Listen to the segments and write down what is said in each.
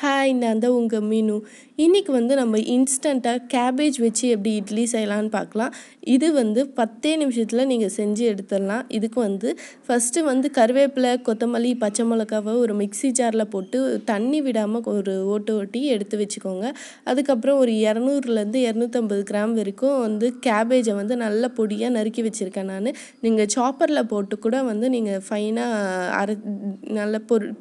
Hi, நான் தான் உங்கள் மீனு. இன்றைக்கி நம்ம இன்ஸ்டண்ட்டாக கேபேஜ் வச்சு எப்படி இட்லி செய்யலான்னு பார்க்கலாம். இது 10 நிமிஷத்தில் நீங்கள் செஞ்சு எடுத்துடலாம். இதுக்கு ஃபஸ்ட்டு கருவேப்பிலை, கொத்தமல்லி, பச்சை மிளகாவை ஒரு மிக்ஸி ஜாரில் போட்டு தண்ணி விடாமல் ஒரு ஓட்டி எடுத்து வச்சுக்கோங்க. அதுக்கப்புறம் ஒரு 200லேருந்து 250 கிராம் வரைக்கும் கேபேஜை நல்ல பொடியாக நறுக்கி வச்சுருக்கேன் நான். நீங்கள் சாப்பரில் போட்டு கூட நீங்கள் ஃபைனாக நல்ல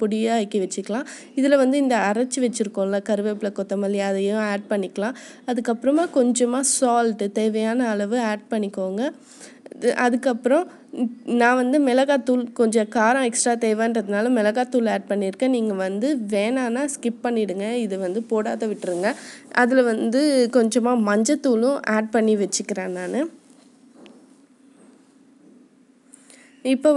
பொடியாக ஆக்கி வச்சுக்கலாம். இதில் இந்த அரைச்சி வச்சுருக்கோம்ல கருவேப்பிலை, கொத்தமல்லி, அதையும் ஆட் பண்ணிக்கலாம். அதுக்கப்புறமா கொஞ்சமாக சால்ட்டு தேவையான அளவு ஆட் பண்ணிக்கோங்க. அதுக்கப்புறம் நான் மிளகாத்தூள் கொஞ்சம் காரம் எக்ஸ்ட்ரா தேவைன்றதுனால மிளகாத்தூள் ஆட் பண்ணியிருக்கேன். நீங்கள் வேணான்னா ஸ்கிப் பண்ணிவிடுங்க, இது போடாத விட்டுருங்க. அதில் கொஞ்சமாக மஞ்சத்தூளும் ஆட் பண்ணி வச்சுக்கிறேன் நான். இப்போ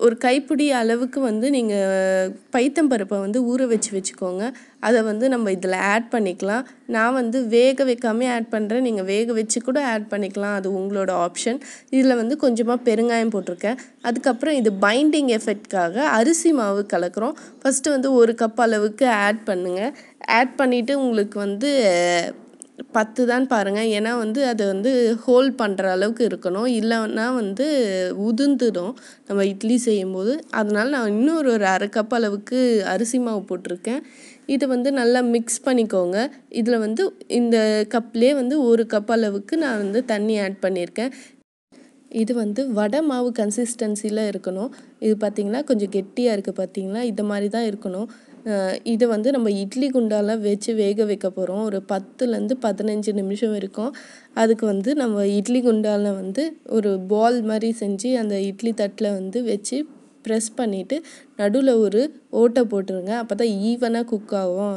ஒரு கைப்பிடி அளவுக்கு நீங்கள் பைத்தம்பருப்பை ஊற வச்சுக்கோங்க. அதை நம்ம இதில் ஆட் பண்ணிக்கலாம். நான் வேக வைக்காமே ஆட் பண்ணுறேன். நீங்கள் வேக வச்சு கூட ஆட் பண்ணிக்கலாம், அது உங்களோட ஆப்ஷன். இதில் கொஞ்சமாக பெருங்காயம் போட்டிருக்கேன். அதுக்கப்புறம் இது பைண்டிங் எஃபெக்ட்காக அரிசி மாவு கலக்கிறோம். ஃபஸ்ட்டு 1 கப் அளவுக்கு ஆட் பண்ணுங்கள். ஆட் பண்ணிவிட்டு உங்களுக்கு 10 தான் பாருங்கள். ஏன்னா அதை ஹோல்ட் பண்ணுற அளவுக்கு இருக்கணும், இல்லைன்னா உதிர்ந்துடும் நம்ம இட்லி செய்யும்போது. அதனால் நான் இன்னொரு 1/2 கப் அளவுக்கு அரிசி மாவு போட்டிருக்கேன். இதை நல்லா மிக்ஸ் பண்ணிக்கோங்க. இதில் இந்த கப்லேயே 1 கப் அளவுக்கு நான் தண்ணி ஆட் பண்ணியிருக்கேன். இது வடை மாவு கன்சிஸ்டன்சியில் இருக்கணும். இது பார்த்திங்கன்னா கொஞ்சம் கெட்டியாக இருக்குது, பார்த்திங்களா? இந்த மாதிரி தான் இருக்கணும். இதை நம்ம இட்லி குண்டால வச்சு வேக வைக்க போகிறோம். ஒரு 10லேருந்து 15 நிமிஷம் வரைக்கும். அதுக்கு நம்ம இட்லி குண்டால ஒரு பால் மாதிரி செஞ்சு அந்த இட்லி தட்டில் வச்சு ப்ரெஸ் பண்ணிவிட்டு நடுவில் ஒரு ஓட்டை போட்டுருங்க. அப்போ தான் ஈவனாக குக் ஆகும்.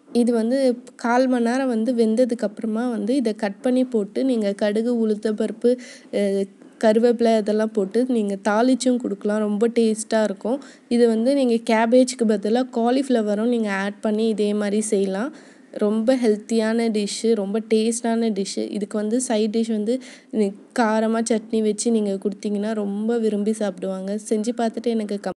இது 1/4 மணி நேரம் வெந்ததுக்கப்புறமா இதை கட் பண்ணி போட்டு நீங்கள் கடுகு, உளுத்தம்பருப்பு, கருவேப்பிலை இதெல்லாம் போட்டு நீங்கள் தாளிச்சும் கொடுக்கலாம். ரொம்ப டேஸ்ட்டாக இருக்கும். இது நீங்கள் கேபேஜ்க்கு பதிலாக காலிஃப்ளவரும் நீங்கள் ஆட் பண்ணி இதே மாதிரி செய்யலாம். ரொம்ப ஹெல்த்தியான டிஷ்ஷு, ரொம்ப டேஸ்டான டிஷ்ஷு. இதுக்கு சைட் டிஷ் காரமாக சட்னி வச்சு நீங்கள் கொடுத்தீங்கன்னா ரொம்ப விரும்பி சாப்பிடுவாங்க. செஞ்சு பார்த்துட்டு எனக்கு